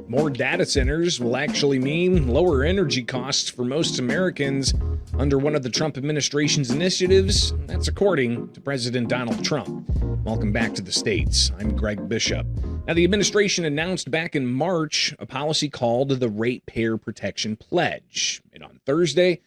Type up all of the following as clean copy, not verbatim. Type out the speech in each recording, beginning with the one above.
More data centers will actually mean lower energy costs for most Americans under one of the Trump administration's initiatives. That's according to President Donald Trump. Welcome back to the States. I'm Greg Bishop. Now, the administration announced back in March a policy called the Ratepayer Protection Pledge. And on Thursday,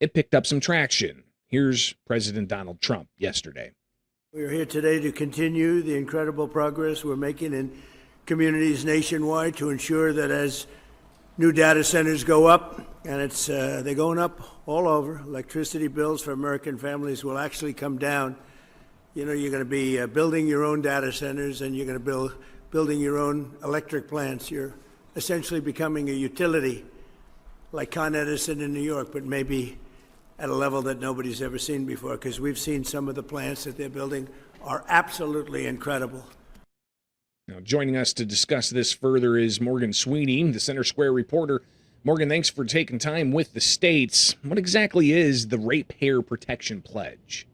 it picked up some traction. Here's President Donald Trump yesterday. We are here today to continue the incredible progress we're making in communities nationwide to ensure that as new data centers go up, and they're going up all over, electricity bills for American families will actually come down. You know, you're going to be building your own data centers, and you're going to building your own electric plants. You're essentially becoming a utility like Con Edison in New York, but maybe at a level that nobody's ever seen before, because we've seen some of the plants that they're building are absolutely incredible. Now, joining us to discuss this further is Morgan Sweeney, the Center Square reporter. Morgan, thanks for taking time with the States. What exactly is the Ratepayer Protection Pledge?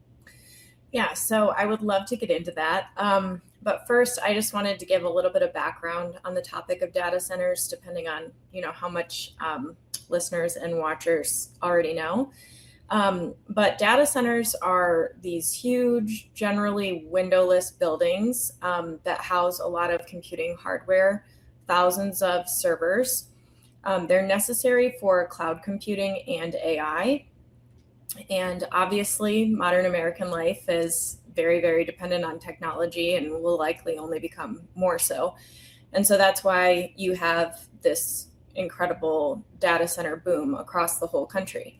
Yeah, so I would love to get into that. But first, I just wanted to give a little bit of background on the topic of data centers, depending on, how much listeners and watchers already know. But data centers are these huge, generally windowless buildings that house a lot of computing hardware, thousands of servers. They're necessary for cloud computing and AI. And obviously, modern American life is very, very dependent on technology and will likely only become more so. And so that's why you have this incredible data center boom across the whole country.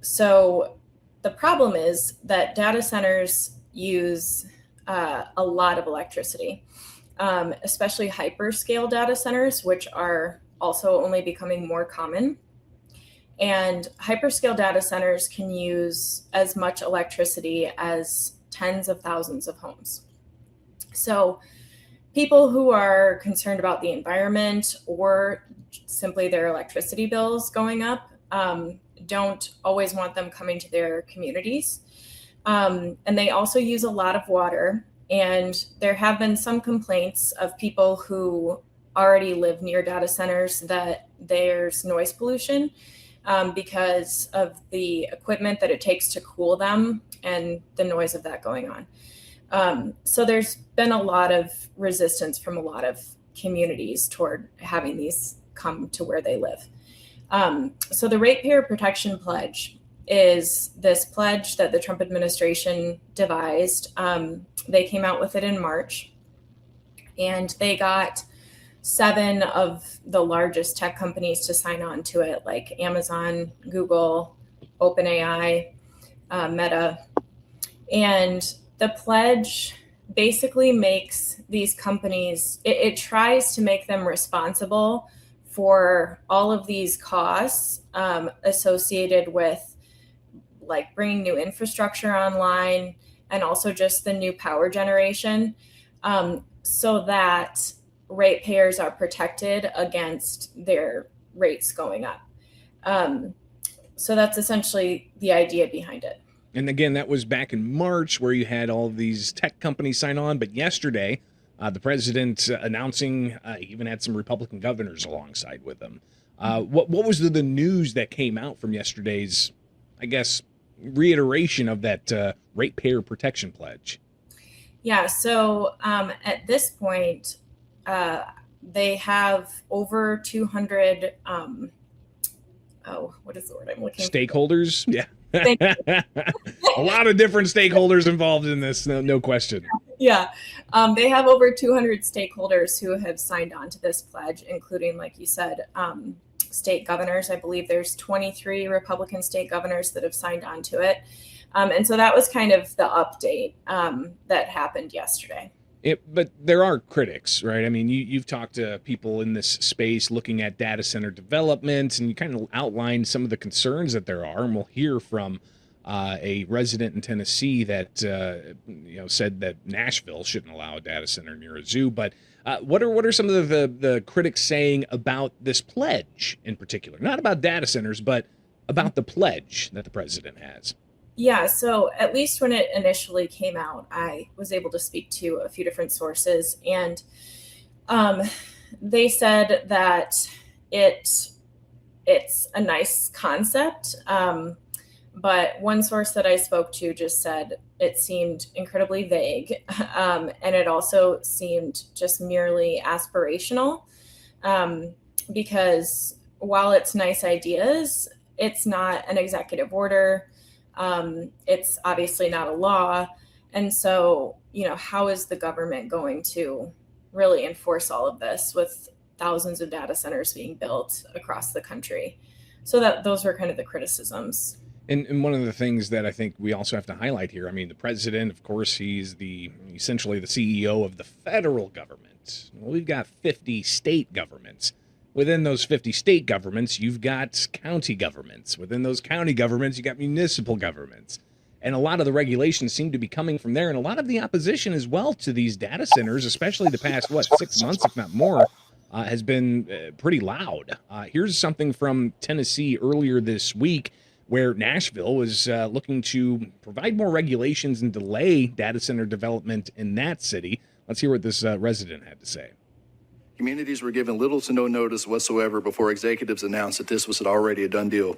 So the problem is that data centers use a lot of electricity, especially hyperscale data centers, which are also only becoming more common. And hyperscale data centers can use as much electricity as tens of thousands of homes. So people who are concerned about the environment or simply their electricity bills going up don't always want them coming to their communities. And they also use a lot of water. And there have been some complaints of people who already live near data centers that there's noise pollution because of the equipment that it takes to cool them and the noise of that going on. So there's been a lot of resistance from a lot of communities toward having these come to where they live. So the Ratepayer Protection Pledge is this pledge that the Trump administration devised. They came out with it in March, and they got 7 of the largest tech companies to sign on to it, like Amazon, Google, OpenAI, Meta. And the pledge basically makes these companies, it tries to make them responsible for all of these costs associated with like bringing new infrastructure online and also just the new power generation so that ratepayers are protected against their rates going up. So that's essentially the idea behind it. And again, that was back in March where you had all of these tech companies sign on. But yesterday, the president announcing even had some Republican governors alongside with them. What was the news that came out from yesterday's, I guess, reiteration of that Ratepayer Protection Pledge? Yeah, so at this point, they have over 200, what is the word I'm looking for? Stakeholders? Yeah. A lot of different stakeholders involved in this, no question. Yeah. They have over 200 stakeholders who have signed on to this pledge, including, like you said, state governors. I believe there's 23 Republican state governors that have signed on to it. And so that was kind of the update that happened yesterday. But there are critics, right? I mean, you've talked to people in this space looking at data center development, and you kind of outlined some of the concerns that there are. And we'll hear from a resident in Tennessee that said that Nashville shouldn't allow a data center near a zoo. But what are some of the critics saying about this pledge in particular? Not about data centers, but about the pledge that the president has. Yeah, so at least when it initially came out, I was able to speak to a few different sources, and um, they said that it it's a nice concept. But one source that I spoke to just said it seemed incredibly vague, and it also seemed just merely aspirational. Um, because while it's nice ideas, it's not an executive order. It's obviously not a law. And so, how is the government going to really enforce all of this with thousands of data centers being built across the country? So that those were kind of the criticisms. And one of the things that I think we also have to highlight here, I memean, the president, of course, he's essentially the CEO of the federal government. Well, we've got 50 state governments. Within those 50 state governments, you've got county governments. Within those county governments, you got municipal governments. And a lot of the regulations seem to be coming from there. And a lot of the opposition as well to these data centers, especially the past, 6 months, if not more, has been pretty loud. Here's something from Tennessee earlier this week, where Nashville was looking to provide more regulations and delay data center development in that city. Let's hear what this resident had to say. Communities were given little to no notice whatsoever before executives announced that this was already a done deal.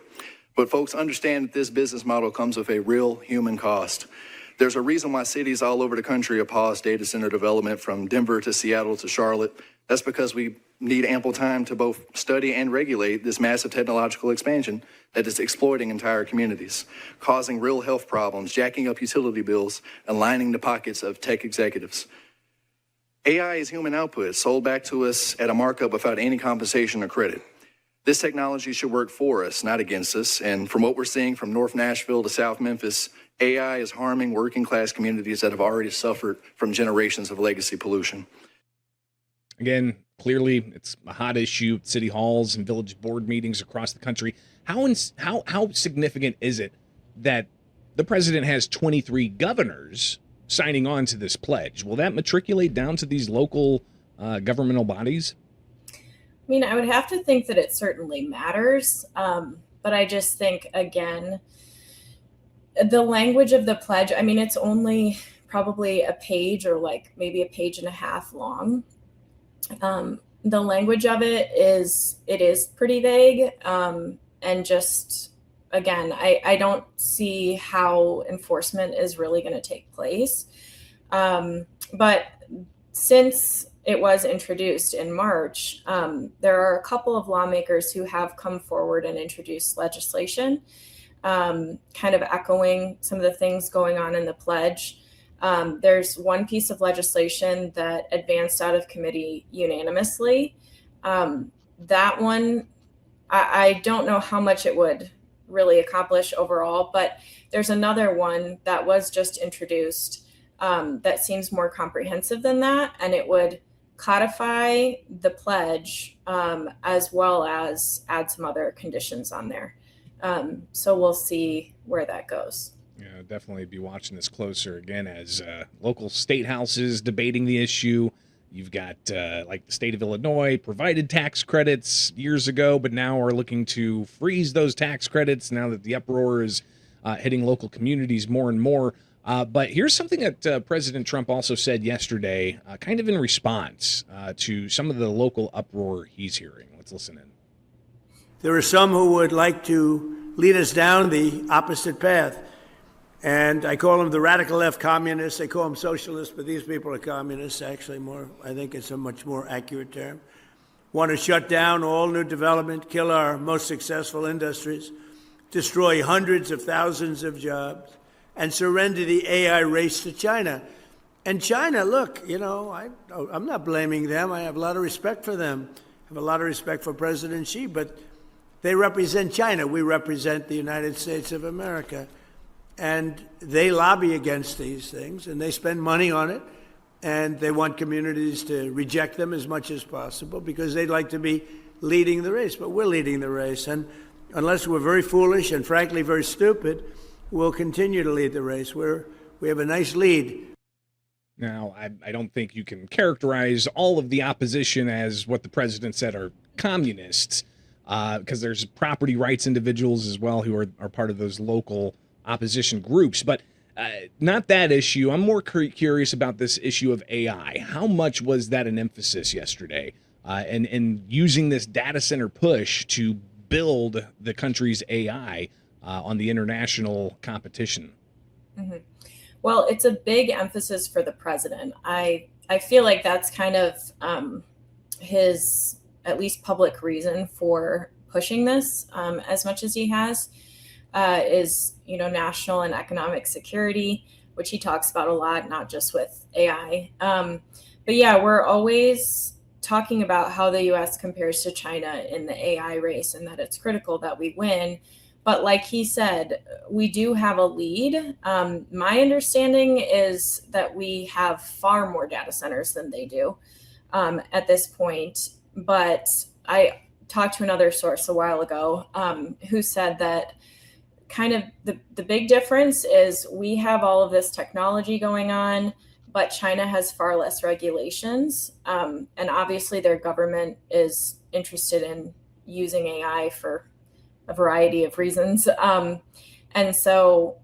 But folks, understand that this business model comes with a real human cost. There's a reason why cities all over the country have paused data center development from Denver to Seattle to Charlotte. That's because we need ample time to both study and regulate this massive technological expansion that is exploiting entire communities, causing real health problems, jacking up utility bills, and lining the pockets of tech executives. AI is human output sold back to us at a markup without any compensation or credit. This technology should work for us, not against us. And from what we're seeing from North Nashville to South Memphis, AI is harming working class communities that have already suffered from generations of legacy pollution. Again, clearly it's a hot issue at city halls and village board meetings across the country. How significant is it that the president has 23 governors signing on to this pledge? Will that matriculate down to these local governmental bodies? I mean, I would have to think that it certainly matters. But I just think, again, the language of the pledge, I mean, it's only probably a page or like maybe a page and a half long. The language of it is pretty vague. And just, again, I don't see how enforcement is really going to take place. But since it was introduced in March, there are a couple of lawmakers who have come forward and introduced legislation, kind of echoing some of the things going on in the pledge. There's one piece of legislation that advanced out of committee unanimously. That one, I don't know how much it would really accomplish overall, but there's another one that was just introduced that seems more comprehensive than that, and it would codify the pledge as well as add some other conditions on there. So we'll see where that goes. Yeah, definitely be watching this closer again as local state houses debating the issue. You've got like the state of Illinois provided tax credits years ago, but now are looking to freeze those tax credits now that the uproar is hitting local communities more and more. But here's something that President Trump also said yesterday, kind of in response to some of the local uproar he's hearing. Let's listen in. There are some who would like to lead us down the opposite path. And I call them the radical left communists. They call them socialists, but these people are communists, actually more. I think it's a much more accurate term. Want to shut down all new development, kill our most successful industries, destroy hundreds of thousands of jobs, and surrender the AI race to China. And China, look, I'm not blaming them. I have a lot of respect for them. I have a lot of respect for President Xi, but they represent China. We represent the United States of America. And they lobby against these things, and they spend money on it, and they want communities to reject them as much as possible because they'd like to be leading the race. But we're leading the race, and unless we're very foolish and, frankly, very stupid, we'll continue to lead the race. We have a nice lead. Now, I don't think you can characterize all of the opposition as what the president said are communists, because there's property rights individuals as well who are part of those local opposition groups. But not that issue. I'm more curious about this issue of AI. How much was that an emphasis yesterday? And using this data center push to build the country's AI on the international competition. Mm-hmm. Well, it's a big emphasis for the president. I feel like that's kind of his at least public reason for pushing this as much as he has is, national and economic security, which he talks about a lot, not just with AI. But yeah, we're always talking about how the U.S. compares to China in the AI race and that it's critical that we win. But like he said, we do have a lead. My understanding is that we have far more data centers than they do at this point. But I talked to another source a while ago who said that kind of the big difference is we have all of this technology going on, but China has far less regulations. And obviously their government is interested in using AI for a variety of reasons. And so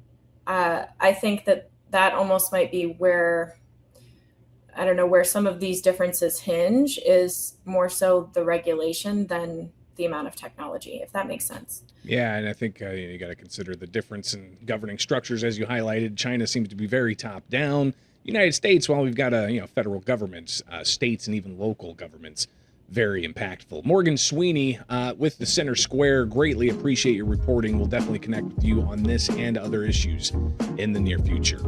I think that almost might be where, I don't know, where some of these differences hinge is more so the regulation than the amount of technology, if that makes sense. Yeah, and I think you got to consider the difference in governing structures, as you highlighted. China seems to be very top down. United States, while we've got a federal government, states and even local governments, very impactful. Morgan Sweeney with the Center Square. Greatly appreciate your reporting. We'll definitely connect with you on this and other issues in the near future.